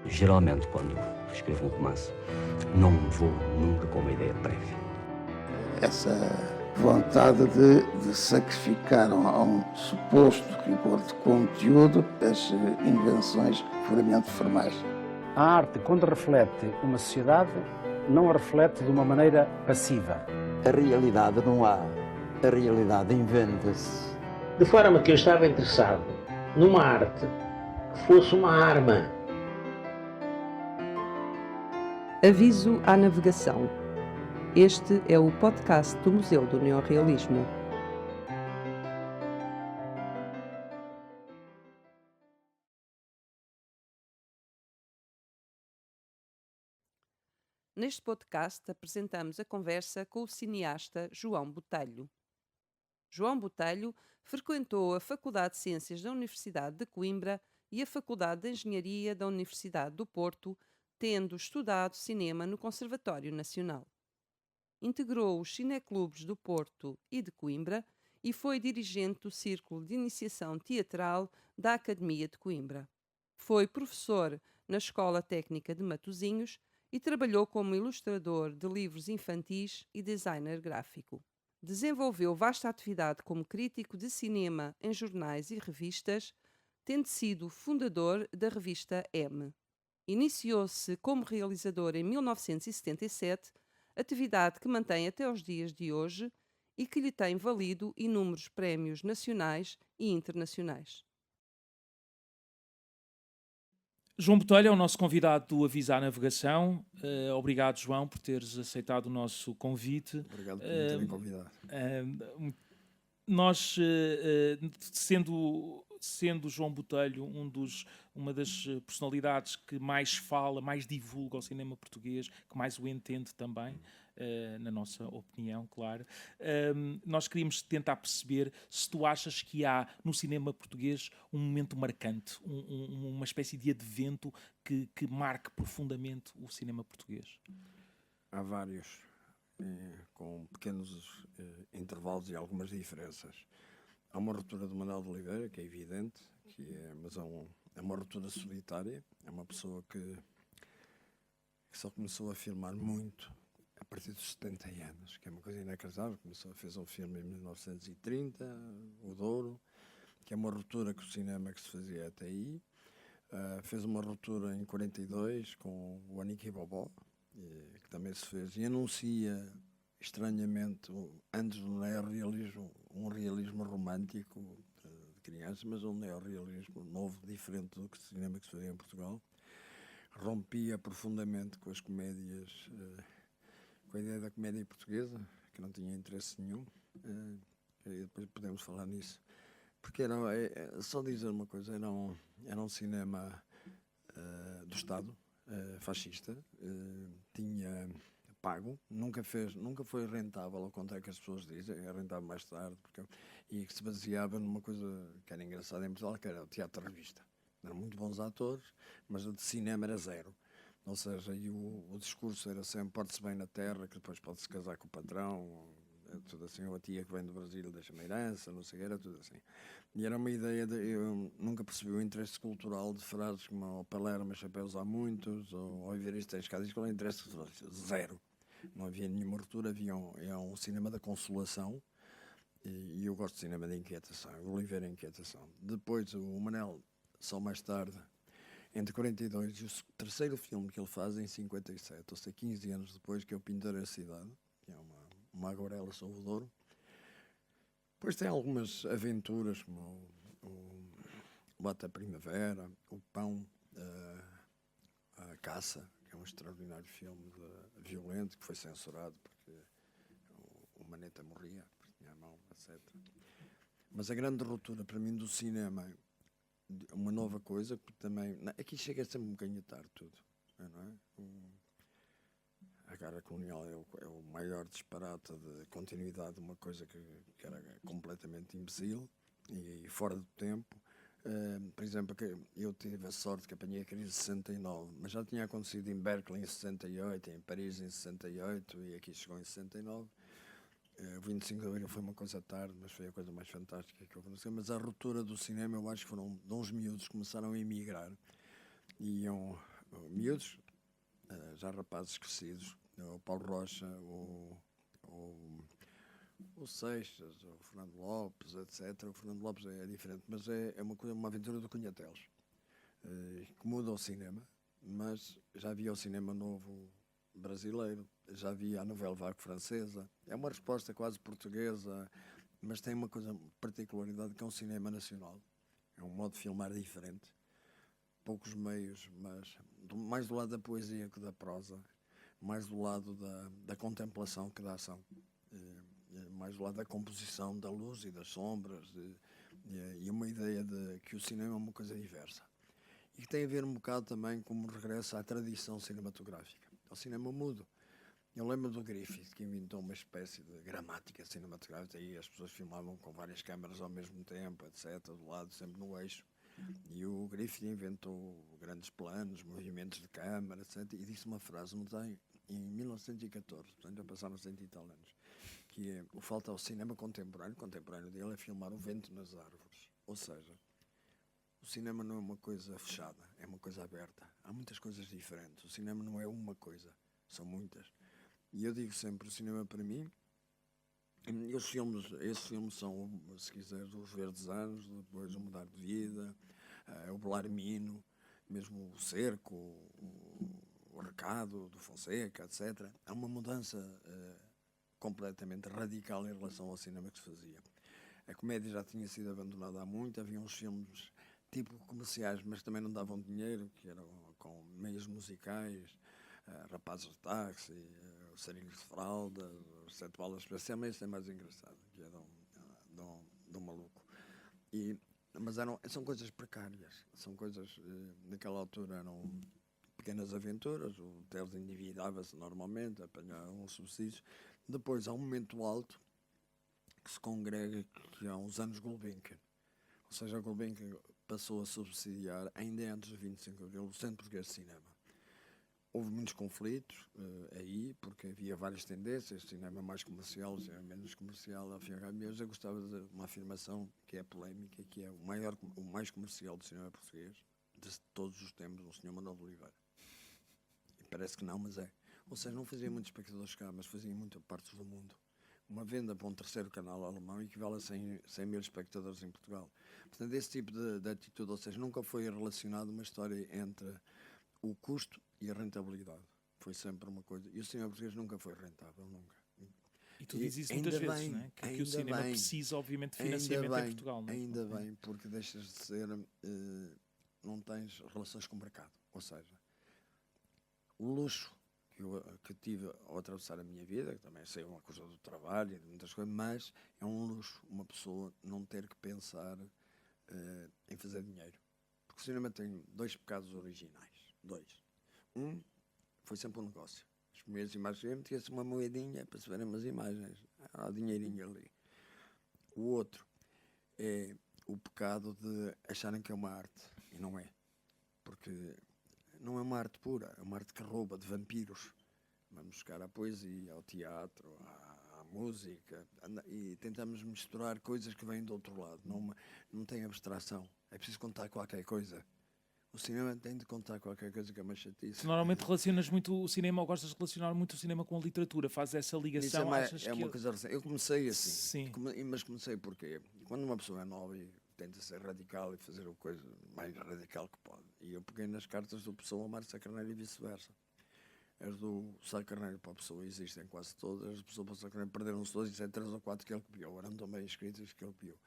Geralmente, quando escrevo um romance, não vou nunca com uma ideia prévia. Essa vontade de sacrificar a um suposto rigor de conteúdo as invenções puramente formais. A arte, quando reflete uma sociedade, não a reflete de uma maneira passiva. A realidade não há, a realidade inventa-se. De forma que eu estava interessado numa arte que fosse uma arma. Aviso à navegação. Este é o podcast do Museu do Neorrealismo. Neste podcast apresentamos a conversa com o cineasta João Botelho. João Botelho frequentou a Faculdade de Ciências da Universidade de Coimbra e a Faculdade de Engenharia da Universidade do Porto, tendo estudado cinema no Conservatório Nacional. Integrou os cineclubes do Porto e de Coimbra e foi dirigente do Círculo de Iniciação Teatral da Academia de Coimbra. Foi professor na Escola Técnica de Matosinhos e trabalhou como ilustrador de livros infantis e designer gráfico. Desenvolveu vasta atividade como crítico de cinema em jornais e revistas, tendo sido fundador da revista M. Iniciou-se como realizador em 1977, atividade que mantém até os dias de hoje e que lhe tem valido inúmeros prémios nacionais e internacionais. João Botelho é o nosso convidado do Aviso à Navegação. Obrigado, João, por teres aceitado o nosso convite. Obrigado por me terem convidado. Nós, sendo João Botelho uma das personalidades que mais fala, mais divulga o cinema português, que mais o entende também, na nossa opinião, claro, nós queríamos tentar perceber se tu achas que há no cinema português um momento marcante, uma espécie de advento que marque profundamente o cinema português. Há vários, com pequenos intervalos e algumas diferenças. Há uma ruptura do Manuel de Oliveira, que é evidente, mas é uma ruptura solitária. É uma pessoa que só começou a filmar muito a partir dos 70 anos, que é uma coisa inacreditável. Fez um filme em 1930, O Douro, que é uma ruptura com o cinema que se fazia até aí. Fez uma ruptura em 42 com o Aniki Bobó, que também se fez, e anuncia estranhamente, antes do neorrealismo, um realismo romântico de crianças, mas um neorrealismo novo, diferente do cinema que se fazia em Portugal. Rompia profundamente com as comédias, com a ideia da comédia portuguesa, que não tinha interesse nenhum, e depois podemos falar nisso. Porque só dizer uma coisa, era um cinema do Estado, fascista, tinha pago, nunca foi rentável, ao contrário que as pessoas dizem, é rentável mais tarde, e que se baseava numa coisa que era engraçada em Portugal, que era o teatro-revista. Eram muito bons atores, mas o de cinema era zero. Ou seja, e o discurso era sempre porte-se bem na terra, que depois pode-se casar com o patrão, tudo assim, ou a tia que vem do Brasil deixa-me herança, não sei o que, era tudo assim. E era uma ideia eu nunca percebi o interesse cultural de frases como o Palermo, chapéus há muitos, ou viver isto tens cá, qual é o interesse? Zero. Não havia nenhuma ruptura, havia um cinema da consolação, e eu gosto de cinema de inquietação, o Oliveira é inquietação. Depois o Manel, só mais tarde, entre 42 e o terceiro filme que ele faz em 57, ou seja, 15 anos depois, que é o Pintor da Cidade, que é uma aguarela sobre o Douro. Depois tem algumas aventuras, como o Bota Primavera, o Pão, a Caça, que é um extraordinário filme violento, que foi censurado porque o Maneta morria, porque tinha a mão, etc. Mas a grande ruptura para mim do cinema, uma nova coisa, porque também aqui chega sempre um bocadinho tarde tudo, não é? A Guerra Colonial é o maior disparate de continuidade de uma coisa que era completamente imbecil e fora do tempo. Por exemplo, que eu tive a sorte que apanhei a crise de 69, mas já tinha acontecido em Berkeley em 68, em Paris em 68 e aqui chegou em 69. O 25 de Abril foi uma coisa tarde, mas foi a coisa mais fantástica que eu conheci. Mas a ruptura do cinema, eu acho que foram de uns miúdos que começaram a emigrar. Iam miúdos, já rapazes crescidos, o Paulo Rocha, o Seixas, o Fernando Lopes, etc. O Fernando Lopes é diferente, mas é uma aventura do Cunhateles, que muda o cinema, mas já havia o cinema novo brasileiro, já havia a novela vague francesa, é uma resposta quase portuguesa, mas tem uma particularidade que é um cinema nacional, é um modo de filmar diferente, poucos meios, mas mais do lado da poesia que da prosa, mais do lado da contemplação que da ação, mais do lado da composição, da luz e das sombras, e uma ideia de que o cinema é uma coisa diversa. E que tem a ver um bocado também como regressa à tradição cinematográfica, ao cinema mudo. Eu lembro do Griffith, que inventou uma espécie de gramática cinematográfica, e as pessoas filmavam com várias câmaras ao mesmo tempo, etc., do lado, sempre no eixo. E o Griffith inventou grandes planos, movimentos de câmara, etc., e disse uma frase, não tem, em 1914, portanto já passaram 100 e tal anos, que é: o falta ao cinema contemporâneo dele é filmar o vento nas árvores. Ou seja, o cinema não é uma coisa fechada, é uma coisa aberta. Há muitas coisas diferentes. O cinema não é uma coisa, são muitas. E eu digo sempre, o cinema para mim, esses filmes são, se quiseres, os Verdes Anos, depois o Mudar de Vida, o Belarmino, mesmo o Cerco, o Recado do Fonseca, etc. Há uma mudança completamente radical em relação ao cinema que se fazia. A comédia já tinha sido abandonada há muito, havia uns filmes tipo comerciais, mas também não davam dinheiro, que eram com meios musicais, Rapazes de Táxi, os Sarinhos de Fralda, os Sete Balas Especiais, este é mais engraçado, que é de um maluco. Mas são coisas precárias, são coisas, naquela altura eram pequenas aventuras, o Teles endividava-se normalmente, apanhava uns subsídios. Depois há um momento alto que se congrega, que há uns anos Gulbenkian. Ou seja, a Gulbenkian passou a subsidiar, ainda antes do 25 de Abril, o Centro Português de Cinema. Houve muitos conflitos aí, porque havia várias tendências, cinema mais comercial, cinema menos comercial, mas eu gostava de uma afirmação que é polémica, que é o mais comercial do cinema português de todos os tempos, o Sr. Manuel de Oliveira. E parece que não, mas é. Ou seja, não fazia muitos espectadores cá, mas fazia em muitas partes do mundo. Uma venda para um terceiro canal alemão equivale a 100 mil espectadores em Portugal. Portanto, esse tipo de atitude, ou seja, nunca foi relacionado uma história entre o custo e a rentabilidade. Foi sempre uma coisa. E o cinema português nunca foi rentável, nunca. E tu dizes isso muitas vezes, não é? Que o cinema precisa, obviamente, de financiamento em Portugal. Não é? Ainda bem, porque deixas de ser... não tens relações com o mercado. Ou seja, o luxo que tive ao atravessar a minha vida, que também sei uma coisa do trabalho e de muitas coisas, mas é um luxo uma pessoa não ter que pensar em fazer dinheiro. Porque o cinema tem dois pecados originais. Um, foi sempre um negócio. As primeiras imagens, tinha-se uma moedinha para se verem umas imagens. Há dinheirinho ali. O outro é o pecado de acharem que é uma arte. E não é. Porque não é uma arte pura, é uma arte que rouba, de vampiros. Vamos buscar à poesia, ao teatro, à música, e tentamos misturar coisas que vêm do outro lado. Não tem abstração. É preciso contar qualquer coisa. O cinema tem de contar qualquer coisa que é mais chatice. Tu normalmente relacionas muito o cinema, ou gostas de relacionar muito o cinema com a literatura, fazes essa ligação. Isso é uma coisa recente. Eu comecei assim, mas comecei porque quando uma pessoa é nova e tenta ser radical e fazer a coisa mais radical que pode, e eu peguei nas cartas do Pessoa ao Mário Sá Carneiro e vice-versa. As do Sá Carneiro para a Pessoa existem quase todas, as pessoas para o Sá Carneiro perderam-se todas, e são 3 ou 4 que ele copiou, eram tão bem escritas que ele copiou.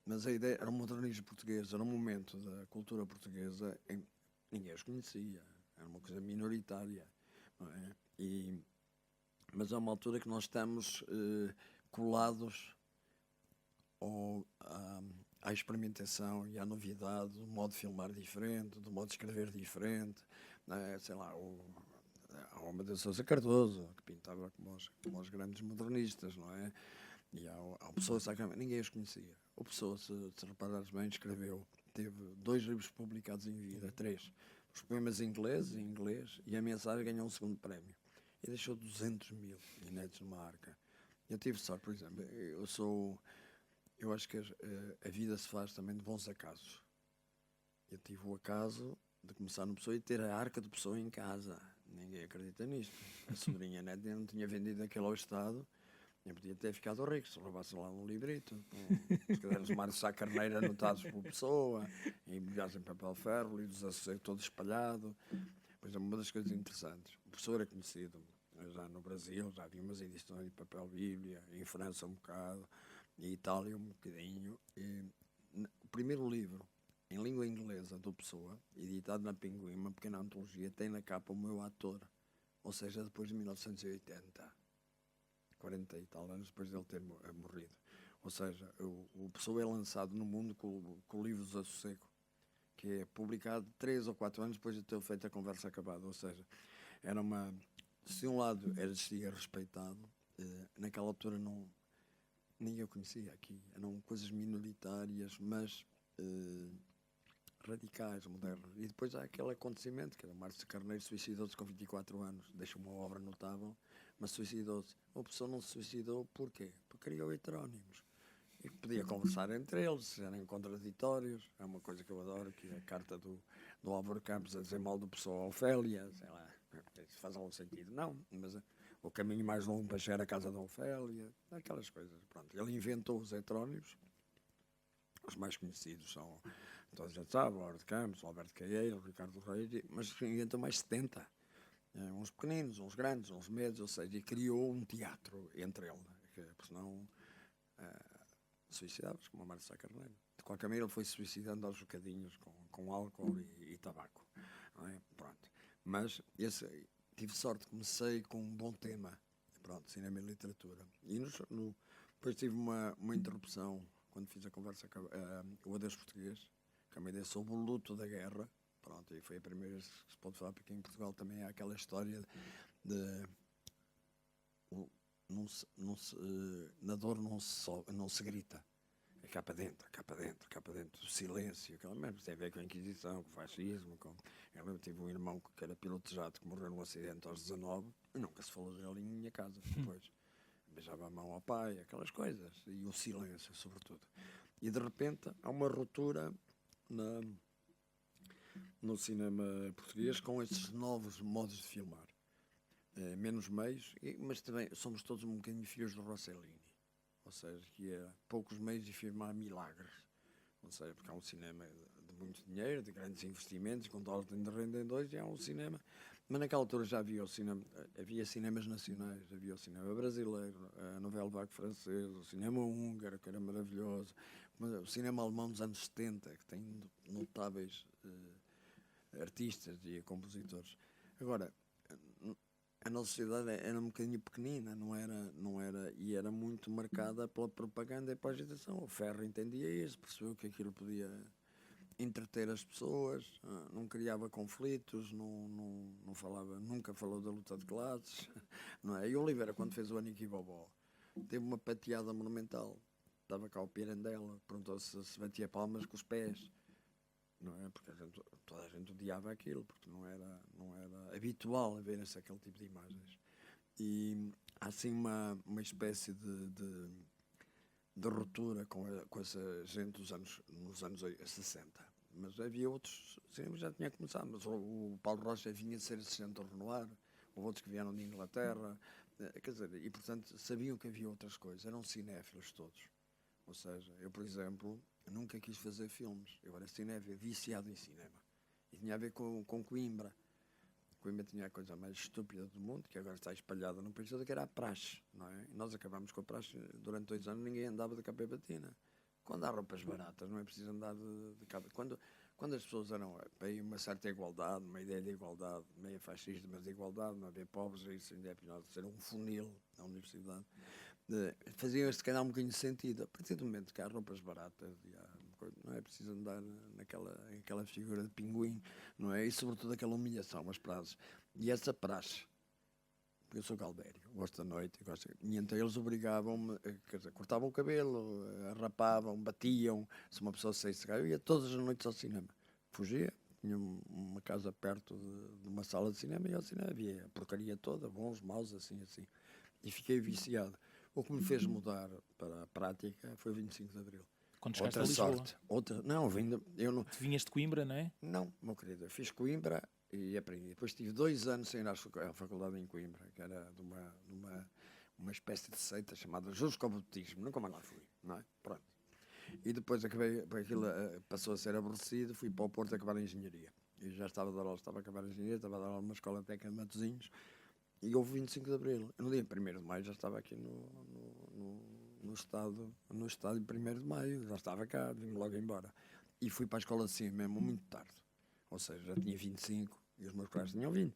Mas a ideia era um modernismo português, era um momento da cultura portuguesa em ninguém os conhecia, era uma coisa minoritária, não é? Mas é uma altura que nós estamos colados à experimentação e à novidade, do modo de filmar diferente, do modo de escrever diferente, não é? Sei lá, o Amadeu Sousa Cardoso, que pintava como os grandes modernistas, não é? E há pessoas que ninguém os conhecia. O Pessoa, se reparares bem, teve 2 livros publicados em vida, 3. Os poemas em inglês, e a mensagem ganhou um 2º prémio. E deixou 200 mil inéditos numa arca. Eu tive sorte, por exemplo, eu acho que a vida se faz também de bons acasos. Eu tive o acaso de começar no Pessoa e ter a Arca do Pessoa em casa. Ninguém acredita nisto. A sobrinha neta não tinha vendido aquilo ao Estado, nem podia ter ficado rico se roubasse lá um librito. Se calhar os Mário Sá Carneiro anotados por Pessoa, embrulhados em papel ferro, livros a ser todo espalhado. Pois é, uma das coisas interessantes. O Pessoa era conhecido já no Brasil, já havia umas edições de papel Bíblia, em França um bocado, em Itália um bocadinho. E o primeiro livro em língua inglesa do Pessoa, editado na Pinguim, uma pequena antologia, tem na capa o meu ator, ou seja, depois de 1980, 40 e tal anos depois dele ter morrido. Ou seja, o Pessoa é lançado no mundo com o livro do Sossego, que é publicado 3 ou 4 anos depois de ter feito a conversa acabada. Ou seja, era uma... Se um lado existia respeitado, naquela altura não, ninguém o conhecia aqui. Eram coisas minoritárias, mas radicais, modernas. E depois há aquele acontecimento, que era o Márcio Carneiro suicidou-se com 24 anos, deixou uma obra notável, mas suicidou-se. A pessoa não se suicidou porquê? Porque criou heterónimos. E podia conversar entre eles, se eram contraditórios. É uma coisa que eu adoro, que é a carta do Álvaro Campos a dizer mal do Pessoa Ofélia, sei lá, isso faz algum sentido. Não, mas o caminho mais longo para chegar à casa da Ofélia, aquelas coisas. Pronto, ele inventou os heterónimos. Os mais conhecidos são, todos já sabem, o Álvaro Campos, o Alberto Caeiro, o Ricardo Reis, mas inventou mais 70. Uns pequeninos, uns grandes, uns médios, ou seja, e criou um teatro entre eles, porque senão suicidava-se, como o Mário Sá Carneiro. De qualquer maneira, ele foi suicidando aos bocadinhos com álcool e tabaco. Não é? Pronto. Mas tive sorte, comecei com um bom tema, pronto, cinema e literatura. E depois tive uma interrupção, quando fiz a conversa com o Adeus Português, que é uma ideia sobre o luto da guerra. Pronto, e foi a primeira vez que se pode falar, porque em Portugal também há aquela história de na dor não se grita. É cá para dentro, cá para dentro, cá para dentro. O silêncio, mesmo tem a ver com a Inquisição, com o fascismo. Eu lembro, tive um irmão que era piloto de jato, que morreu num acidente aos 19, e nunca se falou dele em minha casa depois. Beijava a mão ao pai, aquelas coisas. E o silêncio, sobretudo. E de repente há uma ruptura no cinema português com esses novos modos de filmar. Menos meios, mas também somos todos um bocadinho filhos do Rossellini. Ou seja, que é poucos meios de filmar milagres. Ou seja, porque há um cinema de muito dinheiro, de grandes investimentos, com dólares de renda em dois, e há um cinema. Mas naquela altura já havia havia cinemas nacionais, havia o cinema brasileiro, a novela vague francesa, o cinema húngaro, que era maravilhoso, o cinema alemão dos anos 70, que tem notáveis artistas e compositores. Agora, a nossa sociedade era um bocadinho pequenina, não era, e era muito marcada pela propaganda e pela agitação. O Ferro entendia isso, percebeu que aquilo podia entreter as pessoas, não criava conflitos, nunca falou da luta de classes, não é? E Oliveira, quando fez o Aniki Bobó, teve uma pateada monumental. Estava cá o Pirandela, perguntou se batia palmas com os pés. Não é? Porque toda a gente odiava aquilo, porque não era habitual ver-se aquele tipo de imagens. E há assim uma espécie de ruptura com essa gente nos anos 60. Mas havia outros cinemas já tinha começado, mas o Paulo Rocha vinha de ser assistente do Renoir, houve outros que vieram de Inglaterra, quer dizer, e portanto sabiam que havia outras coisas, eram cinéfilos todos. Ou seja, eu, por exemplo, nunca quis fazer filmes. Eu era cinéfilo, viciado em cinema. E tinha a ver com Coimbra. Coimbra tinha a coisa mais estúpida do mundo, que agora está espalhada no país todo, que era a praxe, não é? E nós acabámos com a praxe, durante 2 anos ninguém andava de capa e batina. Quando há roupas baratas, não é preciso andar de capa. Quando as pessoas eram para uma certa igualdade, uma ideia de igualdade, meio fascista, mas de igualdade, não haver pobres, isso ainda é pior de ser um funil na universidade. Faziam este canal um bocadinho de sentido. A partir do momento que há roupas baratas, não é preciso andar naquela figura de pinguim, não é? E sobretudo aquela humilhação, as praxes. E essa praxe, porque eu sou galbério, gosto da noite, e então eles obrigavam-me, quer dizer, cortavam o cabelo, rapavam, batiam. Se uma pessoa saísse, eu ia todas as noites ao cinema. Fugia, tinha uma casa perto de uma sala de cinema, e ao cinema havia a porcaria toda, bons, maus, assim. E fiquei viciado. O que me fez mudar para a prática foi o 25 de Abril. Quando chegaste outra a Lisboa. sorte. Não, eu não... Tu vinhas de Coimbra, não é? Não, meu querido, eu fiz Coimbra e aprendi. Depois tive 2 anos sem ir à faculdade em Coimbra, que era de uma espécie de seita chamada Juscobotismo. Nunca mais lá fui, não é? Pronto. E depois aquilo passou a ser aborrecido, fui para o Porto acabar a engenharia. Eu já estava a dar aula, estava a acabar a engenharia, estava a dar aula numa escola técnica de Matosinhos, e houve 25 de Abril. No dia 1º de Maio já estava aqui no estádio 1º de Maio, já estava cá, vim logo embora. E fui para a escola de cima mesmo muito tarde. Ou seja, já tinha 25 e os meus colegas tinham 20.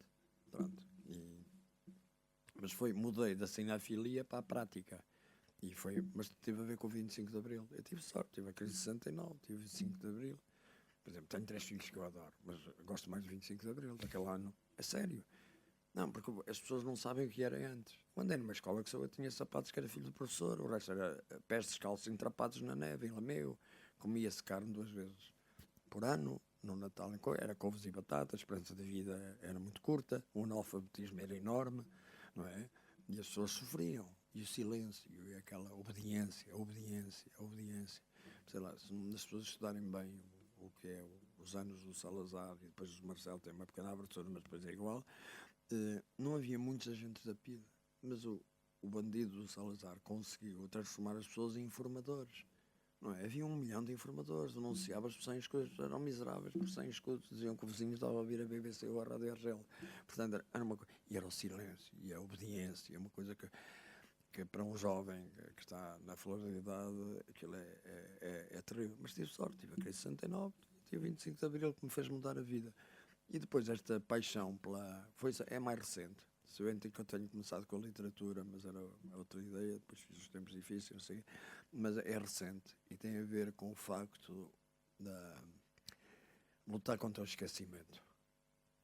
Pronto. Mas mudei da cinefilia para a prática. Mas teve a ver com o 25 de Abril. Eu tive sorte, tive a crise de 69, tive o 25 de Abril. Por exemplo, tenho 3 filhos que eu adoro, mas gosto mais do 25 de Abril, daquele ano. É sério. Não, porque as pessoas não sabem o que era antes. Quando era numa escola que eu tinha sapatos que era filho do professor, o resto era pés descalços entrapados na neve, em Lameu. Comia-se carne 2 vezes por ano, no Natal era couves e batatas, a esperança de vida era muito curta, o analfabetismo era enorme, não é? E as pessoas sofriam. E o silêncio, e aquela obediência. Sei lá, se as pessoas estudarem bem o que é os anos do Salazar, e depois o Marcelo tem uma pequena abertura, mas depois é igual, não havia muitos agentes da PIDE, mas o bandido do Salazar conseguiu transformar as pessoas em informadores. Não é? Havia 1 milhão de informadores, denunciavas por 100 escudos, eram miseráveis, por 100 escudos, diziam que o vizinho estava a ouvir a BBC ou a Rádio Argel. Portanto, era uma coisa. E era o silêncio, e a obediência, é uma coisa que para um jovem que está na flor da idade, aquilo é terrível. Mas tive sorte, tive a crise de 69, tive 25 de Abril que me fez mudar a vida. E depois esta paixão é mais recente. Se bem que eu tenho começado com a literatura, mas era outra ideia, depois fiz os tempos difíceis, não sei, mas é recente e tem a ver com o facto de lutar contra o esquecimento.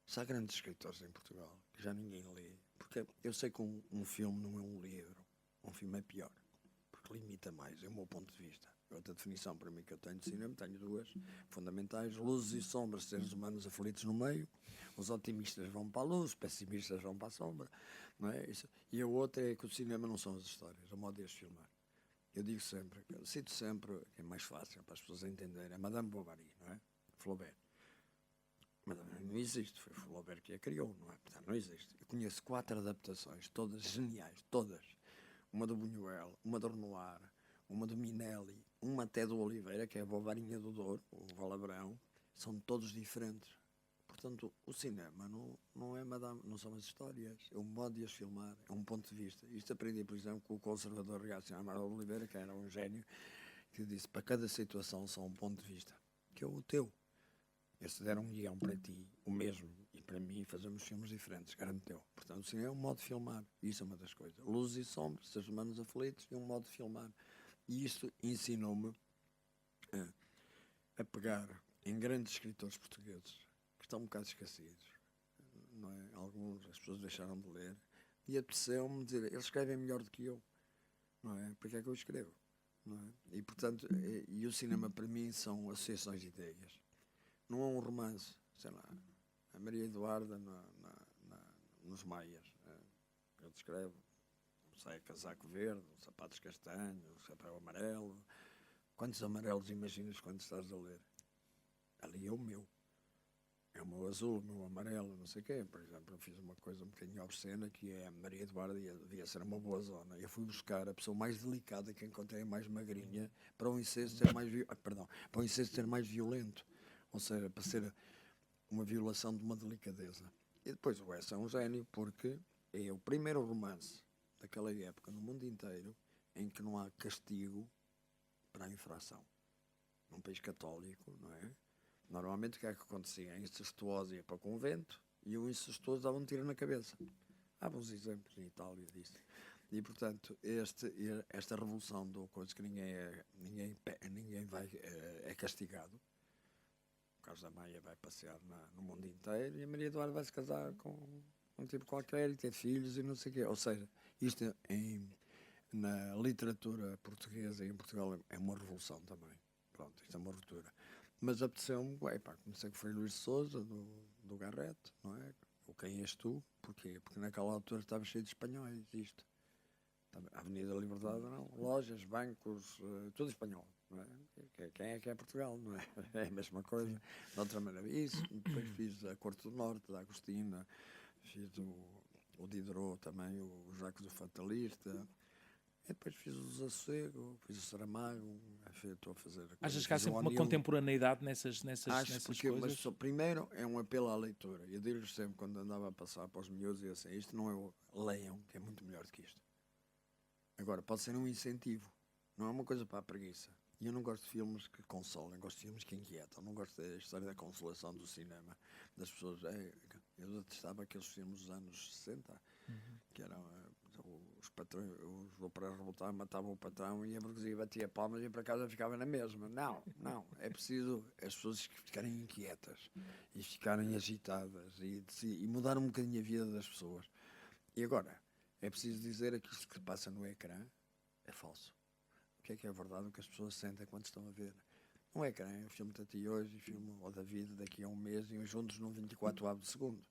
Se há grandes escritores em Portugal que já ninguém lê, porque eu sei que um filme não é um livro, um filme é pior, porque limita mais, é o meu ponto de vista. Outra definição para mim que eu tenho de cinema, tenho 2 fundamentais: luzes e sombras, seres humanos aflitos no meio. Os otimistas vão para a luz, os pessimistas vão para a sombra, não é? E a outra é que o cinema não são as histórias, é o modo de as filmar. Eu digo sempre, cito sempre, que é mais fácil para as pessoas entenderem, a Madame Bovary, não é? Flaubert. Madame não existe, foi Flaubert que a criou, não é? Portanto, não existe. Eu conheço 4 adaptações, todas geniais, todas. Uma do Buñuel, uma do Renoir, uma do Minelli, uma até do Oliveira, que é a Bovarinha do Douro, o Valabrão. São todos diferentes. Portanto, o cinema não é não são as histórias, é o modo de as filmar, é um ponto de vista. Isto aprendi, por exemplo, com o conservador reacionário Manuel Oliveira, que era um gênio, que disse: para cada situação só um ponto de vista, que é o teu. Eles deram um guião para ti, o mesmo, e para mim fazemos filmes diferentes, garanto-te. Portanto, o cinema é um modo de filmar, isso é uma das coisas. Luzes e sombras, seres humanos aflitos, e um modo de filmar. E isto ensinou-me a pegar em grandes escritores portugueses que estão um bocado esquecidos, não é? Alguns as pessoas deixaram de ler, e apeteceu-me dizer: eles escrevem melhor do que eu, não é? Porque é que eu escrevo, não é? E portanto, o cinema para mim são associações de ideias, não é um romance, sei lá, a Maria Eduarda nos Maias, ele descreve: sai casaco verde, sapatos castanhos, chapéu amarelo. Quantos amarelos imaginas quando estás a ler? Ali é o meu. É o meu azul, o meu amarelo, não sei o quê. Por exemplo, eu fiz uma coisa um bocadinho obscena, que é a Maria Eduarda, e devia ser uma boa zona. Eu fui buscar a pessoa mais delicada que encontrei, mais magrinha, para o incesto ser mais para o incesto ser mais violento. Ou seja, para ser uma violação de uma delicadeza. E depois o Essa é um gênio, porque é o primeiro romance daquela época no mundo inteiro em que não há castigo para a infração. Num país católico, não é? Normalmente o que é que acontecia? A incestuosa ia para o convento e o incestuoso dava um tiro na cabeça. Há bons exemplos em Itália disso. E, portanto, esta revolução do coisa que ninguém é castigado. O Carlos da Maia vai passear no mundo inteiro, e a Maria Eduarda vai se casar com um tipo qualquer e ter filhos e não sei o quê. Ou seja, isto na literatura portuguesa e em Portugal é uma revolução também. Pronto, isto é uma ruptura. Mas apeteceu-me, comecei com o Frei Luís de Sousa, do Garrete, não é? O Quem És Tu? Porquê? Porque naquela altura estava cheio de espanhóis, isto. A Avenida Liberdade, não. Lojas, bancos, tudo espanhol, não é? Quem é que é Portugal, não é? É a mesma coisa, de outra maneira. Isso, depois fiz a Corte do Norte, da Agostina, fiz o Diderot também, o Jacques do Fatalista, e depois fiz o Desassossego, fiz o Saramago, estou a fazer... Achas que há sempre uma contemporaneidade nessas porque, coisas? mas primeiro é um apelo à leitura. Eu digo-lhes sempre, quando andava a passar para os miúdos, e assim, isto não é o leiam, que é muito melhor do que isto. Agora, pode ser um incentivo, não é uma coisa para a preguiça. E eu não gosto de filmes que consolem, gosto de filmes que inquietam, não gosto da história da consolação do cinema, das pessoas. Eu detestava aqueles filmes dos anos 60, que eram os patrões, os vou para revoltar, matavam o patrão e a burguesia batia palmas e para casa ficava na mesma. Não, é preciso as pessoas ficarem inquietas e ficarem agitadas e mudar um bocadinho a vida das pessoas. E agora, é preciso dizer que isto que passa no ecrã é falso. O que é verdade, o que as pessoas sentem quando estão a ver. Um ecrã, eu filmo-te a ti hoje e filmo ao David daqui a um mês e juntos num 24 avos de segundo.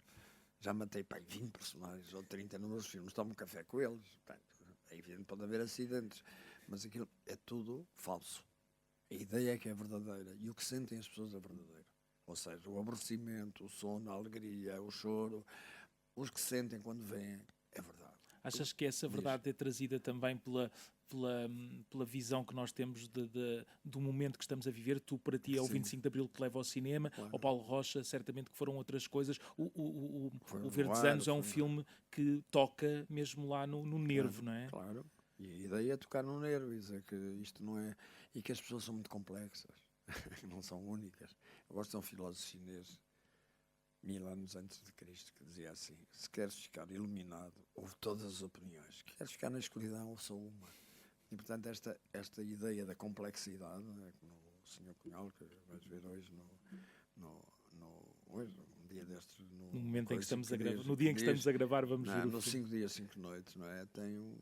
Já matei, 20 personagens ou 30 nos meus filmes, tomo um café com eles. Portanto, é evidente que pode haver acidentes, mas aquilo é tudo falso. A ideia é que é verdadeira e o que sentem as pessoas é verdadeiro. Ou seja, o aborrecimento, o sono, a alegria, o choro, os que sentem quando veem, é verdade. Achas que essa verdade é trazida também pela visão que nós temos do momento que estamos a viver? Tu, para ti, é o 25 de Abril que te leva ao cinema, claro. Ao Paulo Rocha, certamente que foram outras coisas. O Verdes Anos é um filme que toca mesmo lá no nervo, claro, não é? Claro, e a ideia é tocar no nervo, dizer que isto não é... E que as pessoas são muito complexas, não são únicas. Eu gosto de um filósofo chinês, 1000 anos antes de Cristo, que dizia assim: se queres ficar iluminado, ouve todas as opiniões. Se queres ficar na escuridão, ouve só uma. E, portanto, esta ideia da complexidade, né, como o Sr. Cunhal, que vais ver hoje, hoje, um dia destes... No momento em que estamos a gravar, no dia em que estamos a gravar, vamos ver nos 5 dias, 5 noites, não é? Tem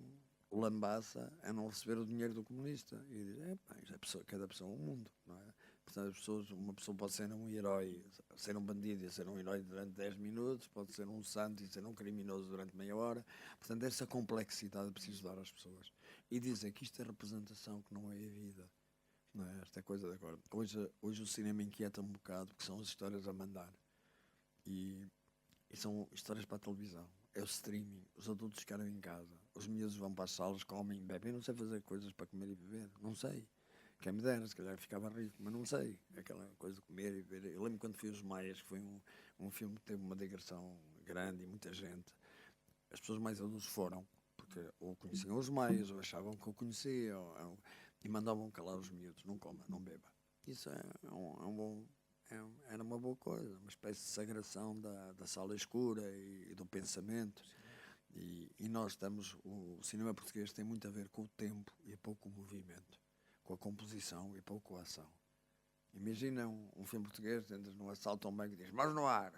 o lambaça a não receber o dinheiro do comunista. E diz, cada pessoa é um mundo, não é? Portanto, uma pessoa pode ser um herói, ser um bandido e ser um herói durante 10 minutos, pode ser um santo e ser um criminoso durante meia hora. Portanto, essa complexidade é preciso dar às pessoas. E dizem que isto é representação, que não é a vida. Não é esta coisa de agora. Hoje o cinema inquieta um bocado, porque são as histórias a mandar. E são histórias para a televisão. É o streaming. Os adultos ficaram em casa. Os miúdos vão para as salas, comem, bebem. Eu não sei fazer coisas para comer e beber. Não sei. Quem me dera, se calhar ficava rico, mas não sei. Aquela coisa de comer e beber. Eu lembro quando fui Os Maias, que foi um filme que teve uma digressão grande e muita gente. As pessoas mais adultas foram, porque ou conheciam Os Maias, ou achavam que o conhecia, e mandavam calar os miúdos. Não coma, não beba. Isso era uma boa coisa, uma espécie de sagração da sala escura e do pensamento. E nós o cinema português tem muito a ver com o tempo e pouco o movimento, com a composição e pouco a ação. Imagina um filme português, entras num assalto a um banco e diz, mas no ar,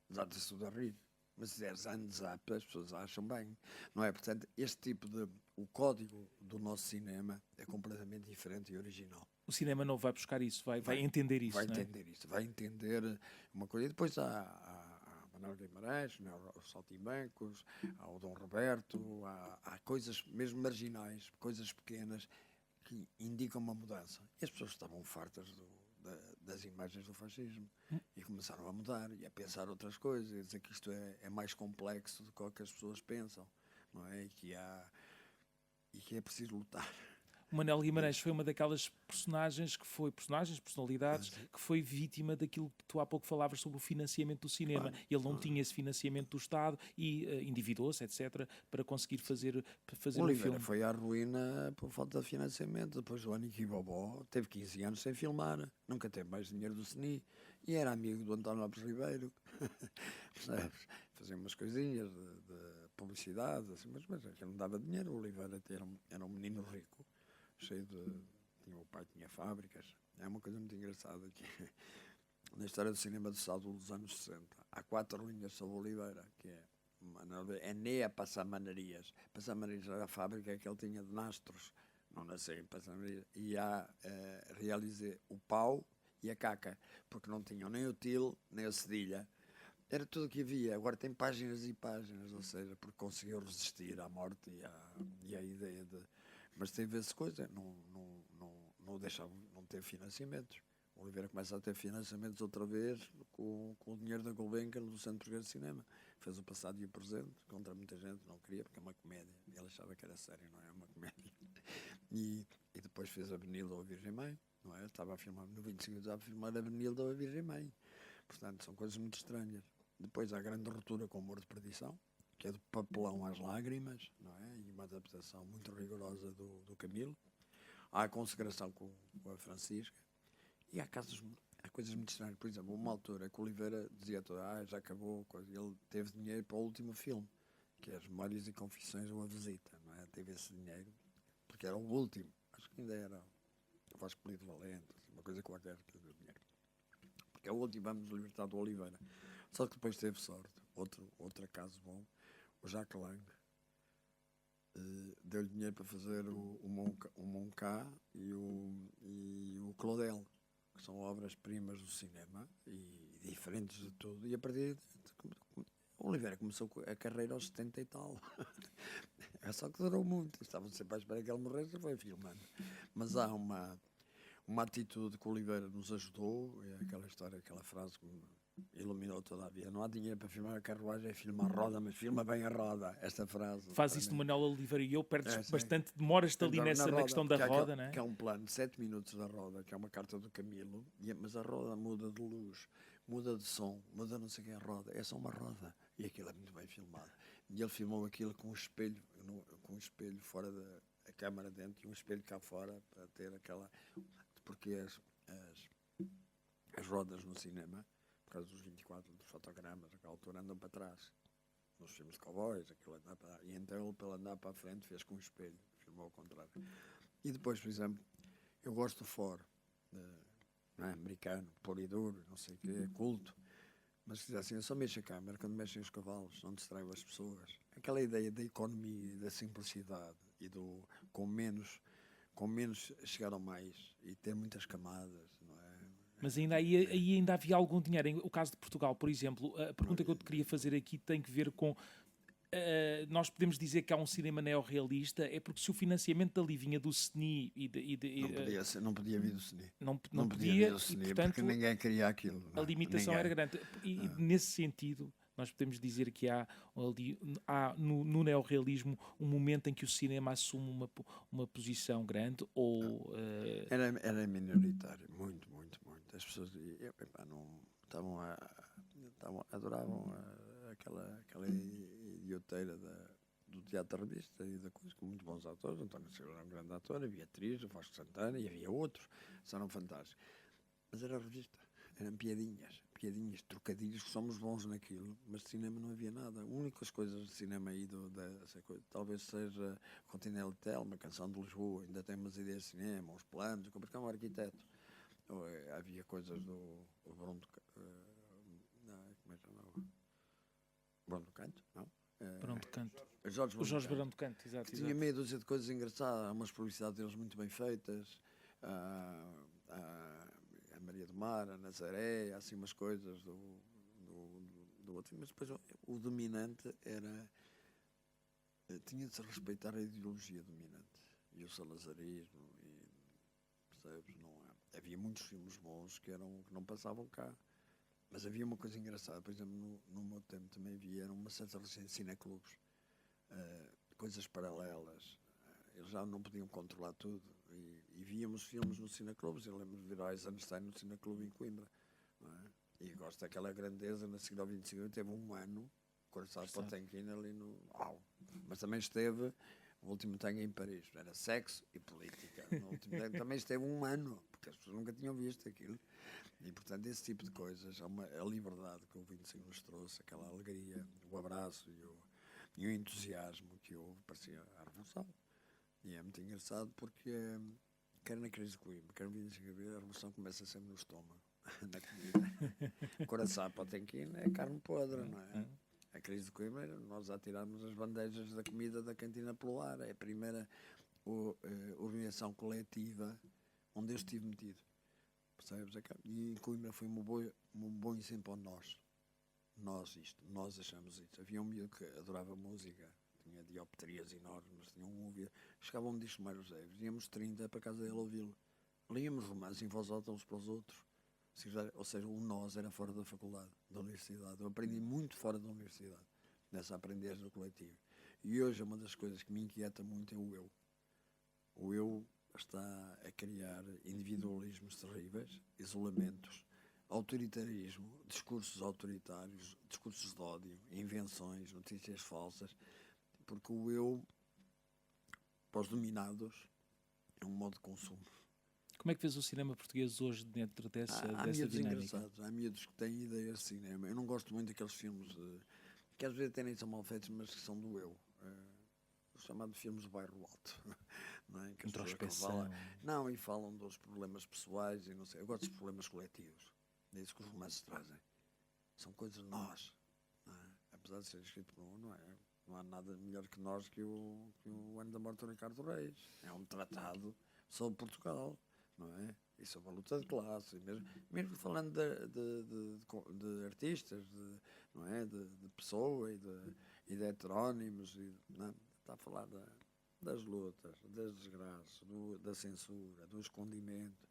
desata-se tudo a rir. Mas se deres hands-up, as pessoas acham bem, não é? Portanto, o código do nosso cinema é completamente diferente e original. O cinema não vai buscar isso, vai entender isso. Vai entender isso, vai entender uma coisa. E depois há Manuel Guimarães, os Saltimbancos, há o Dom Roberto, há coisas mesmo marginais, coisas pequenas que indicam uma mudança. E as pessoas estavam fartas das imagens do fascismo e começaram a mudar e a pensar outras coisas, e a dizer que isto é mais complexo do que as pessoas pensam, não é? E que é preciso lutar. O Manuel Guimarães foi uma daquelas personalidades, que foi vítima daquilo que tu há pouco falavas sobre o financiamento do cinema. Claro. Ele não tinha esse financiamento do Estado e endividou-se, etc., para conseguir fazer o filme. Foi à ruína por falta de financiamento. Depois o Aniki Bobó teve 15 anos sem filmar, nunca teve mais dinheiro do CNI e era amigo do António Lopes Ribeiro. Fazia umas coisinhas de publicidade, assim, mas ele não dava dinheiro. O Oliveira era um menino rico, cheio o pai tinha fábricas. É uma coisa muito engraçada que na história do cinema do Saldo dos anos 60 há 4 linhas sobre Oliveira, que é Nea Passamanarias. Passamanarias era a fábrica que ele tinha de nastros, não nasceu em Passamanarias, e realizei o pau e a caca, porque não tinham nem o til, nem a cedilha. Era tudo o que havia. Agora tem páginas e páginas, ou seja, porque conseguiu resistir à morte e à ideia de... Mas tem vezes coisa, não deixava, não teve financiamentos. O Oliveira começa a ter financiamentos outra vez com o dinheiro da Gulbenkian do Centro Português de Cinema. Fez o passado e o presente, contra muita gente, não queria, porque é uma comédia. Ele achava que era sério, não é uma comédia. E depois fez a Benilda ou a Virgem Mãe, não é? Estava a filmar, no 25 estava a filmar a Benilda ou a Virgem Mãe. Portanto, são coisas muito estranhas. Depois há a grande ruptura com o Amor de Perdição, que é do papelão às lágrimas, não é? E uma adaptação muito rigorosa do Camilo. Há a consagração com a Francisca. E há coisas muito estranhas. Por exemplo, uma altura que o Oliveira dizia já acabou, ele teve dinheiro para o último filme, que é As Memórias e Confissões ou A Visita, não é? Teve esse dinheiro, porque era o último. Acho que ainda era o Vasco Polido Valente, uma coisa qualquer que deu dinheiro. Porque é o último, vamos libertar do Oliveira. Só que depois teve sorte. Outro acaso bom, o Jacques Lang deu-lhe dinheiro para fazer o Moncá e o Claudel, que são obras-primas do cinema e diferentes de tudo. E a partir o Oliveira começou a carreira aos 70 e tal. É só que durou muito. Estavam sempre à espera que ele morresse e foi filmando. Mas há uma atitude que o Oliveira nos ajudou, é aquela história, aquela frase que me iluminou toda a vida. Não há dinheiro para filmar a carruagem, é filmar a roda, mas filma bem a roda. Esta frase. Faz isso no Manuel Oliveira e eu, perdes bastante, demoras-te ali na questão da roda, não é? Que é um plano de 7 minutos da roda, que é uma carta do Camilo, mas a roda muda de luz, muda de som, muda não sei o que é a roda. É só uma roda. E aquilo é muito bem filmado. E ele filmou aquilo com um espelho fora da câmara dentro e um espelho cá fora para ter aquela... Porque as rodas no cinema, por causa dos 24 dos fotogramas, naquela altura andam para trás. Nos filmes de cowboys, aquilo anda para... E então ele, para andar para a frente, fez com um espelho, filmou ao contrário. E depois, por exemplo, eu gosto do Ford, não é? Americano, puro e duro, não sei o quê, é culto. Mas se diz assim, eu só mexo a câmera quando mexem os cavalos, não distraio as pessoas. Aquela ideia da economia, da simplicidade e do com menos chegar ao mais e ter muitas camadas, não é? Mas aí ainda havia algum dinheiro. O caso de Portugal, por exemplo, a pergunta que eu te queria fazer aqui tem que ver com... nós podemos dizer que há um cinema neorrealista, é porque se o financiamento dali vinha do CNI não podia vir do CNI. Não podia vir do CNI, e, portanto, porque ninguém queria aquilo. A limitação era grande. E nesse sentido, nós podemos dizer que há no neorrealismo um momento em que o cinema assume uma posição grande ou... Era minoritário, muito. As pessoas adoravam aquela idioteira do teatro revista e da coisa, com muito bons atores. António Silva era um grande ator, havia atriz, o Vasco Santana, e havia outros, eram fantásticos. Mas era revista, eram piadinhas, trocadilhos, que somos bons naquilo, mas de cinema não havia nada. As únicas coisas de cinema aí, talvez seja o Continental Hotel, uma canção de Lisboa, ainda tem umas ideias de cinema, uns planos, porque é um arquiteto. Havia coisas do Bruno como é que chamava? Bruno do Canto, não? Bruno do Canto. O Jorge Bruno do Canto, exato. Tinha meia dúzia de coisas engraçadas, umas publicidades deles muito bem feitas, a Maria do Mar, a Nazaré, assim umas coisas do outro. Mas depois o dominante tinha de se respeitar a ideologia dominante e o salazarismo, percebes? Havia muitos filmes bons que não passavam cá. Mas havia uma coisa engraçada, por exemplo, no meu tempo também havia uma certa recência de cineclubes, coisas paralelas. Eles já não podiam controlar tudo. E víamos filmes no cineclubes. Eu lembro de ver Eisenstein no cineclube em Coimbra. Não é? E gosto daquela grandeza, na seguida ao 25, teve um ano, Coração Potemkin ali no... Mas também esteve... O último tango em Paris, era sexo e política. No último tango também esteve um ano, porque as pessoas nunca tinham visto aquilo. E, portanto, esse tipo de coisas, a liberdade que o 25 nos trouxe, aquela alegria, o abraço e o entusiasmo que houve, parecia a revolução. E é muito engraçado porque, quer na crise de Coimbra, quer no 25 a revolução começa sempre no estômago, na comida. Coração Potemkin é carne podre, não é? A crise de Coimbra, nós atirámos as bandejas da comida da cantina pelo ar. É a primeira organização coletiva onde eu estive metido. Percebes? E em Coimbra foi um bom exemplo para nós. Nós achamos isso. Havia um miúdo que adorava música, tinha dioptrias enormes, tinha um ouvido. Chegava um disco mais José, íamos 30 para casa dele ouvi-lo. líamos romances em voz alta uns para os outros. Ou seja, o nós era fora da faculdade, da universidade. Eu aprendi muito fora da universidade, nessa aprendizagem do coletivo. E hoje uma das coisas que me inquieta muito é o eu. O eu está a criar individualismos terríveis, isolamentos, autoritarismo, discursos autoritários, discursos de ódio, invenções, notícias falsas, porque o eu, para os dominados, é um modo de consumo. Como é que vês o cinema português hoje dentro dessa miúdos dinâmica? engraçados, há miúdos que têm ideias de cinema. Eu não gosto muito daqueles filmes que às vezes até nem são mal feitos, mas que são do eu. Os chamados filmes do bairro alto. Não é? Que Introspeção. Não, e falam dos problemas pessoais e não sei. Eu gosto dos problemas coletivos. É isso que os romances trazem. São coisas de nós. Não é? Apesar de ser escrito por um, não é? Não há nada melhor que nós que o Ano da Morte do Ricardo Reis. É um tratado sobre Portugal. Não é? E sobre a luta de classe, mesmo falando de artistas, não é? de pessoa e de heterónimos, não, está a falar das lutas, das desgraças, da censura, do escondimento,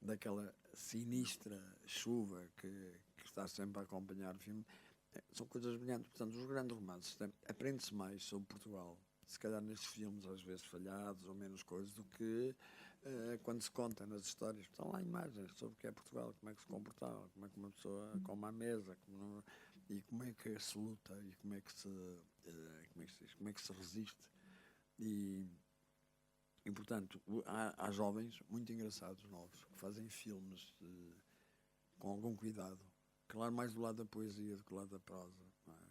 daquela sinistra chuva que está sempre a acompanhar o filme. São coisas brilhantes. Portanto, os grandes romances, aprende-se mais sobre Portugal, se calhar nestes filmes às vezes falhados ou menos coisas, do que quando se conta nas histórias. Estão lá imagens sobre o que é Portugal, como é que se comportava, como é que uma pessoa come à mesa, e como é que se luta, e como é que se resiste. E portanto, há jovens muito engraçados, novos, que fazem filmes com algum cuidado. Claro, mais do lado da poesia do que do lado da prosa. Não é?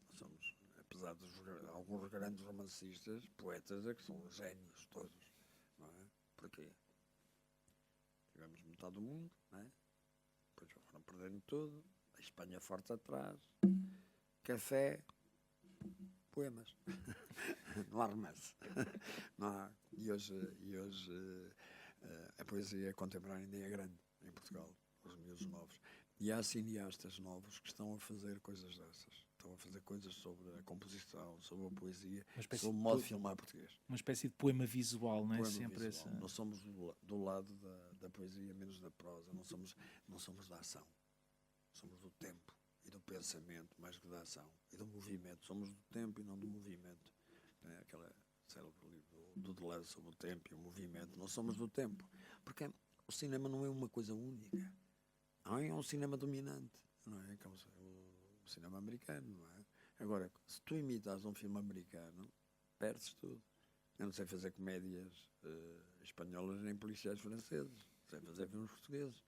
Nós somos, apesar de alguns grandes romancistas, poetas, é que são gênios todos. Não é? Porquê? Tivemos metade do mundo, não é? Depois foram perdendo tudo. A Espanha forte atrás. Café. Poemas. Não há romance. Não há. E hoje a poesia contemporânea ainda é grande em Portugal, os miúdos novos. E há cineastas novos que estão a fazer coisas dessas. Estão a fazer coisas sobre a composição, sobre a poesia, sobre o modo de filmar português. Uma espécie de poema visual, não é? Poema Sempre visual. Nós somos do lado da poesia, menos da prosa. Não somos da ação. Somos do tempo e do pensamento, mais que da ação. E do movimento. Somos do tempo e não do movimento. É aquela célebre livro do Deleuze sobre o tempo e o movimento. Nós somos do tempo. Porque o cinema não é uma coisa única. É um cinema dominante, não é? Como o cinema americano, não é? Agora, se tu imitas um filme americano, perdes tudo. Eu não sei fazer comédias espanholas nem policiais franceses. Sei fazer filmes portugueses.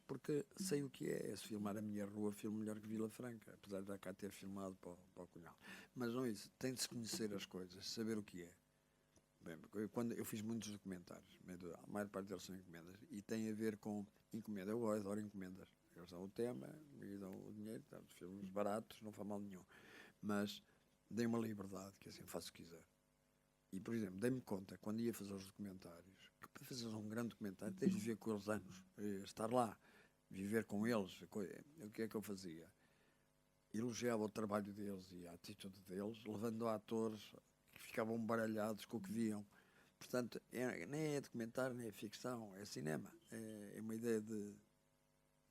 Porque sei o que é. Se filmar a minha rua, filmo melhor que Vila Franca, apesar de cá ter filmado para o Cunhal. Mas não é isso. Tem de se conhecer as coisas, saber o que é. Bem, quando eu fiz muitos documentários, a maior parte deles são encomendas, e tem a ver com encomenda. Eu adoro encomendas. Eles dão o tema e dão o dinheiro, os filmes baratos, não faz mal nenhum. Mas dei uma liberdade, que assim faço o que quiser. E, por exemplo, dei-me conta, quando ia fazer os documentários, que para fazer um grande documentário tens de viver com eles anos, estar lá, viver com eles. O que é que eu fazia? Elogiava o trabalho deles e a atitude deles, levando atores que ficavam baralhados com o que viam. Portanto, nem é documentário, nem é ficção, é cinema. É uma ideia de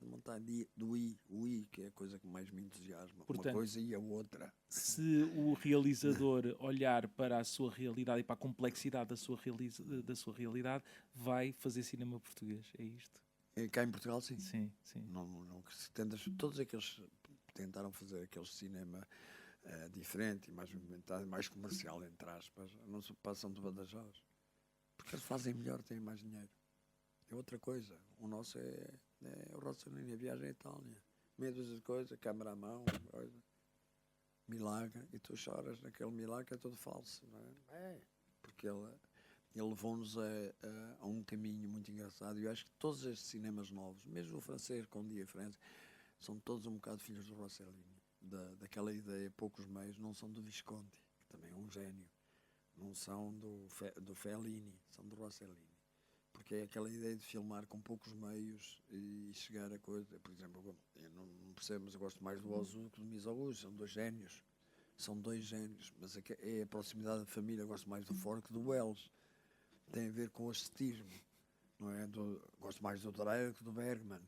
montar o I, que é a coisa que mais me entusiasma. Portanto, uma coisa e a outra. Se o realizador olhar para a sua realidade e para a complexidade da sua realidade, vai fazer cinema português, é isto? Cá em Portugal, sim. Sim. Todos aqueles tentaram fazer aquele cinema diferente e mais movimentado, mais comercial, entre aspas, não se passam de Badajoz. Porque eles fazem melhor, têm mais dinheiro. É outra coisa. O nosso é o Rossellini, a viagem à Itália. Meia dúzia de coisa, câmara à mão, coisa. Milagre. E tu choras naquele milagre que é todo falso, não é? Porque ele levou-nos a um caminho muito engraçado. E eu acho que todos estes cinemas novos, mesmo o francês, com o Dia França, são todos um bocado filhos do Rossellini. Daquela ideia, poucos meios, não são do Visconti, que também é um gênio. Não são do Fellini, são do Rossellini. Porque é aquela ideia de filmar com poucos meios e chegar a coisa. Por exemplo, eu não percebo, mas eu gosto mais do Ozu que do Mizoguchi. São dois génios. Mas a proximidade da família. Eu gosto mais do Ford que do Wells. Tem a ver com o ascetismo. não é? Gosto mais do Dreyer que do Bergman.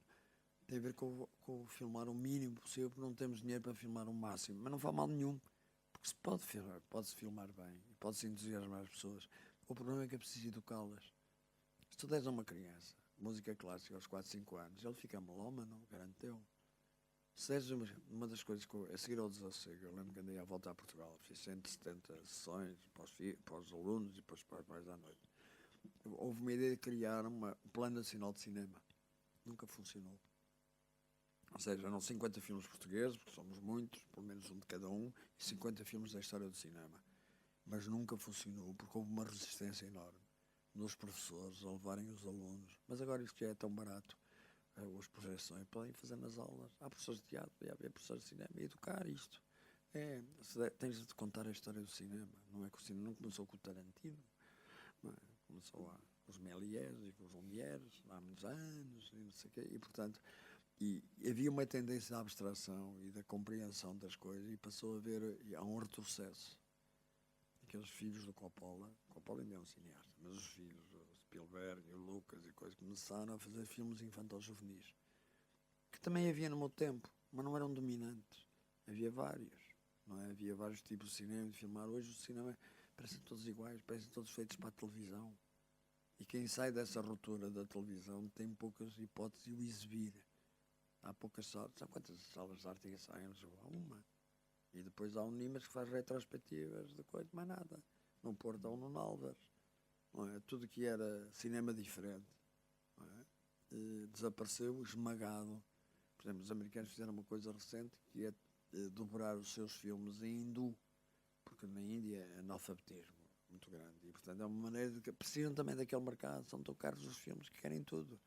Tem a ver com filmar o mínimo possível, porque não temos dinheiro para filmar o máximo. Mas não faz mal nenhum, porque pode-se filmar bem e pode-se entusiasmar as pessoas. O problema é que é preciso educá-las. Se tu deres a uma criança música clássica aos 4, 5 anos, ele fica melómano, garanteu. Se deres uma das coisas que a seguir ao Desassossego, eu lembro que andei à volta a Portugal, fiz 170 sessões para os alunos e depois para os pais à noite. Houve uma ideia de criar um plano nacional de cinema. Nunca funcionou. Ou seja, eram 50 filmes portugueses, porque somos muitos, pelo menos um de cada um, e 50 filmes da história do cinema. Mas nunca funcionou, porque houve uma resistência enorme dos professores a levarem os alunos. Mas agora isto já é tão barato. As projeções podem fazer nas aulas. Há professores de teatro, há professores de cinema. E educar isto. Tens de contar a história do cinema. Não é que o cinema não começou com o Tarantino. Não é? Começou com os Méliès e com os Lumières, há muitos anos, e não sei o quê. E, portanto, havia uma tendência à abstração e da compreensão das coisas, e passou a haver, há um retrocesso. Aqueles filhos do Coppola ainda é um cineasta, mas os filhos, o Spielberg e o Lucas e coisas, começaram a fazer filmes infantil-juvenis, que também havia no meu tempo, mas não eram dominantes. Havia vários, não é? Havia vários tipos de cinema, de filmar. Hoje o cinema parecem todos iguais, parecem todos feitos para a televisão. E quem sai dessa ruptura da televisão tem poucas hipóteses de o exibir. Há poucas salas. Há quantas salas de arte saem? Há uma. E depois há o Nimas que faz retrospectivas de coisa, mais nada. No Porto há um no Nalvas. Não é? Tudo que era cinema diferente, não é? Desapareceu, esmagado. Por exemplo, os americanos fizeram uma coisa recente, que é dobrar os seus filmes em hindu, porque na Índia é analfabetismo muito grande. E, portanto, é uma maneira de que precisam também daquele mercado. São tão caros os filmes que querem tudo.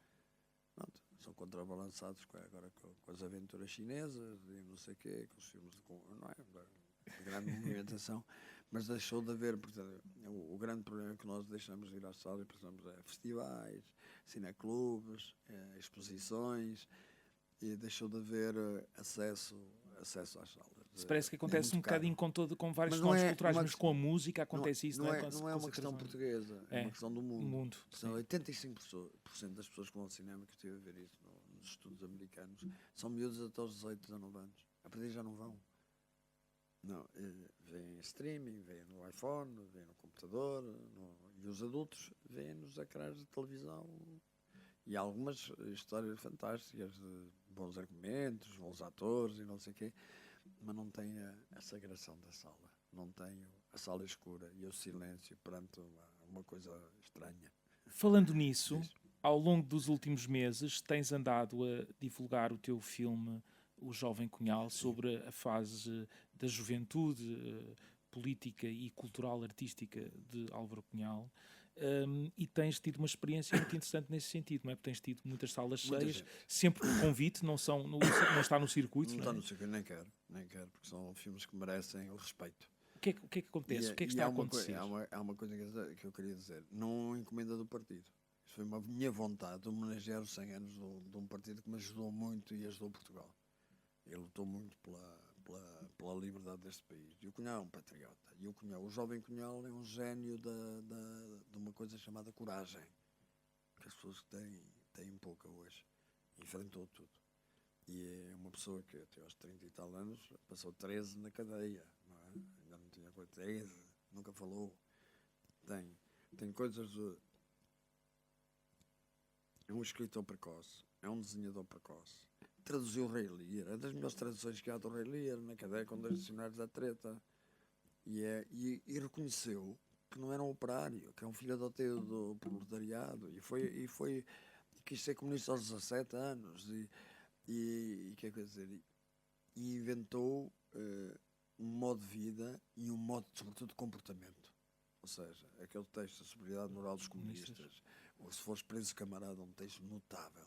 Pronto, são contrabalançados agora com as aventuras chinesas e não sei o quê, com os filmes não é, de grande movimentação, mas deixou de haver, portanto, o grande problema que nós deixamos de ir às salas, por exemplo, é festivais, cineclubes, exposições, e deixou de haver acesso às salas. Se parece que acontece um bocadinho com vários fenómenos culturais, mas com a música acontece isso, não é? Não é uma questão portuguesa, é uma questão do mundo. São sim. 85% das pessoas que vão ao cinema, que eu estive a ver isso nos estudos americanos, são miúdos até aos 18, 19 anos. A partir já não vão. Não, vêm em streaming, vêm no iPhone, vêm no computador, e os adultos vêm nos ecrãs de televisão. E há algumas histórias fantásticas, de bons argumentos, bons atores e não sei o quê, mas não tem a sagração da sala. Não tem a sala escura e o silêncio perante uma coisa estranha. Falando nisso, ao longo dos últimos meses tens andado a divulgar o teu filme O Jovem Cunhal, sobre a fase da juventude política e cultural artística de Álvaro Cunhal. E tens tido uma experiência muito interessante nesse sentido, não é? Porque tens tido muitas salas cheias, sempre com convite, não está no circuito. Não está no circuito, nem quero, porque são filmes que merecem o respeito. O que é que acontece? O que é que está a acontecer? Há uma coisa que eu queria dizer, não encomenda do partido. Isso foi uma minha vontade de homenagear os 100 anos de um partido que me ajudou muito e ajudou Portugal. Ele lutou muito pela liberdade deste país. E o Cunhal é um patriota. E o Jovem Cunhal é um gênio de uma coisa chamada coragem, que as pessoas têm pouca hoje. Enfrentou tudo. E é uma pessoa que até aos 30 e tal anos passou 13 na cadeia. Não é? Ainda não tinha coisa. 13, nunca falou. Tem coisas de... É um escritor precoce. É um desenhador precoce. Traduziu o Rei Lear, é das melhores traduções que há do Rei Lear, na cadeia com 2 dicionários da treta. E reconheceu que não era um operário, que é um filho adotivo do proletariado. E quis ser comunista aos 17 anos. E quer dizer, e inventou um modo de vida e um modo, sobretudo, de comportamento. Ou seja, aquele texto, A Superioridade Moral dos Comunistas, ou Se Fores Preso, Camarada, um texto notável.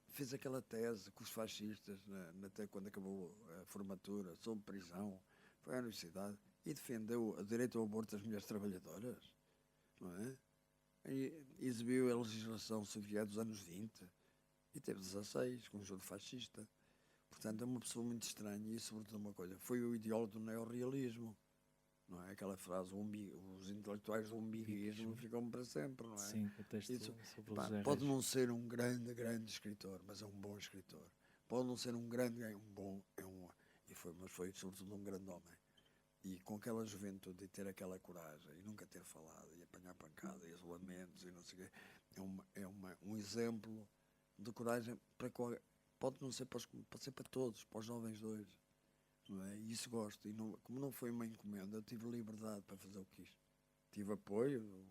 Fez aquela tese com os fascistas, até quando acabou a formatura, sob prisão, foi à universidade e defendeu o direito ao aborto das mulheres trabalhadoras, não é? E exibiu a legislação soviética dos anos 20 e teve 16, com um juro fascista. Portanto, é uma pessoa muito estranha e, sobretudo, uma coisa, foi o ideólogo do neorrealismo, não é? Aquela frase, os intelectuais do umbiguismo ficam para sempre, não é? Sim, o texto Isso, sobre o pá, José pode Reis. não ser um grande, grande escritor, mas é um bom escritor. Pode não ser um grande, mas foi sobretudo um grande homem. E com aquela juventude e ter aquela coragem e nunca ter falado e apanhar pancada e isolamentos e não sei o quê, um exemplo de coragem pode não ser pode ser para todos, para os jovens de hoje. Não é? E isso gosto. E como não foi uma encomenda, eu tive liberdade para fazer o que quis. Tive apoio.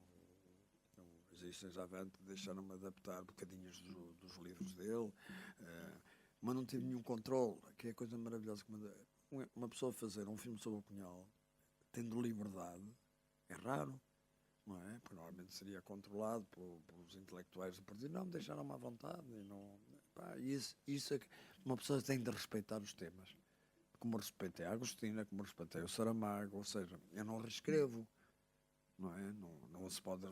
Existem já deixaram-me adaptar bocadinhos dos livros dele, mas não tive nenhum controle, que é a coisa maravilhosa. Uma pessoa fazer um filme sobre o Cunhal, tendo liberdade, é raro, não é? Porque normalmente seria controlado pelos intelectuais do partido. Não, me deixaram-me à vontade. E não, pá, isso é que uma pessoa tem de respeitar os temas. Como respeitei a Agostina, como respeitei o Saramago, ou seja, eu não reescrevo. Não é? Não se pode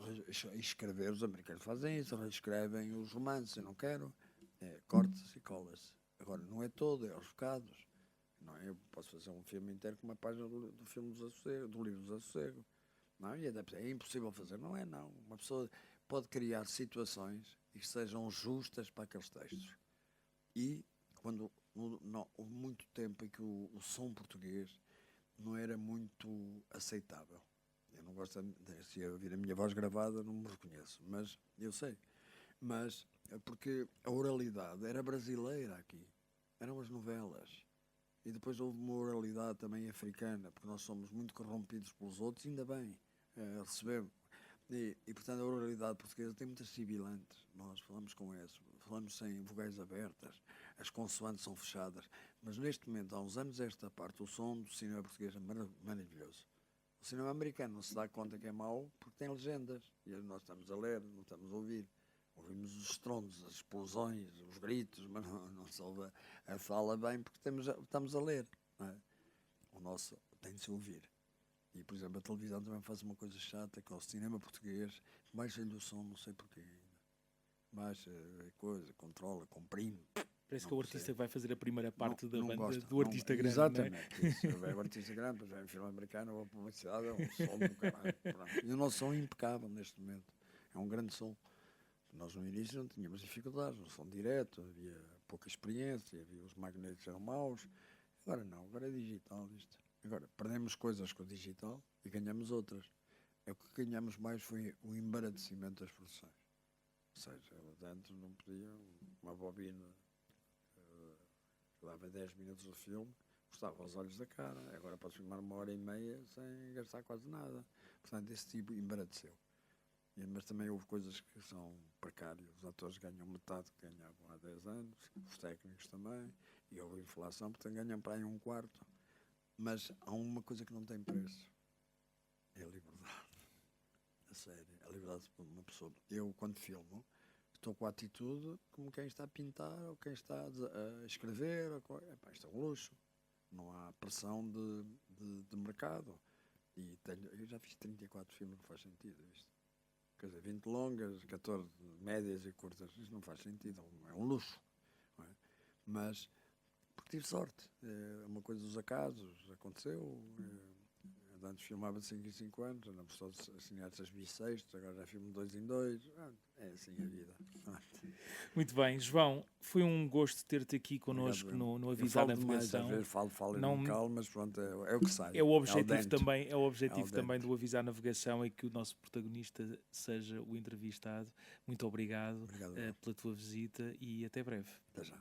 escrever, os americanos fazem isso, reescrevem os romances, eu não quero, corta-se e cola-se. Agora, não é todo, é aos bocados. Não é? Eu posso fazer um filme inteiro com uma página do filme do livro do Desassossego. Não, e é impossível fazer, não é não. Uma pessoa pode criar situações que sejam justas para aqueles textos. E quando houve muito tempo em que o som português não era muito aceitável. Eu não gosto se eu ouvir a minha voz gravada, não me reconheço, mas eu sei. Mas é porque a oralidade era brasileira aqui, eram as novelas. E depois houve uma oralidade também africana, porque nós somos muito corrompidos pelos outros, ainda bem, recebemos. E, portanto, a oralidade portuguesa tem muitas sibilantes. Nós falamos com isso, falamos sem vogais abertas, as consoantes são fechadas. Mas neste momento, há uns anos esta parte, o som do cinema português é maravilhoso. O cinema americano não se dá conta que é mau porque tem legendas. E nós estamos a ler, não estamos a ouvir. Ouvimos os estrondos, as explosões, os gritos, mas não se ouve a fala bem porque estamos a ler. Não é? O nosso tem de se ouvir. E, por exemplo, a televisão também faz uma coisa chata, que é o cinema português, baixa-lhe o som, não sei porquê ainda. Baixa a coisa, controla, comprime. Parece que é o artista que vai fazer a primeira parte da banda gosta, do artista grande. Exatamente. Isso, vai o artista grande, depois vai um filme americano, ou a publicidade, é um som do caralho. Pronto. E o nosso som é impecável neste momento. É um grande som. Nós no início não tínhamos dificuldades, um som direto, havia pouca experiência, havia os magnetos eram maus. Agora não, agora é digital isto. Agora, perdemos coisas com o digital e ganhamos outras. O que ganhamos mais foi o embaraçamento das produções. Ou seja, antes não podia uma bobina que dava 10 minutos do filme, custava aos olhos da cara. Agora posso filmar 1h30 sem gastar quase nada. Portanto, esse tipo embaraceu. Mas também houve coisas que são precárias. Os atores ganham metade do que ganhavam há 10 anos, os técnicos também, e houve inflação, portanto ganham para aí um quarto. Mas há uma coisa que não tem preço, é a liberdade. A sério, a liberdade de uma pessoa. Eu, quando filmo, estou com a atitude como quem está a pintar ou quem está a escrever. Isto é um luxo. Não há pressão de mercado. E eu já fiz 34 filmes, não faz sentido isto. Quer dizer, 20 longas, 14 médias e curtas, isso não faz sentido, é um luxo. Não é? Mas, porque tive sorte, é uma coisa dos acasos, aconteceu. Antes filmava de 5 em 5 anos, andamos todos a assinar essas bissextos, agora já filmo de 2 em 2, é assim a vida. Muito bem, João, foi um gosto ter-te aqui connosco no Avisar Navegação. Às vezes falo não me calmo, mas pronto, é o que sai. É o objetivo também do Avisar Navegação, é que o nosso protagonista seja o entrevistado. Muito obrigado pela tua visita e até breve. Até já.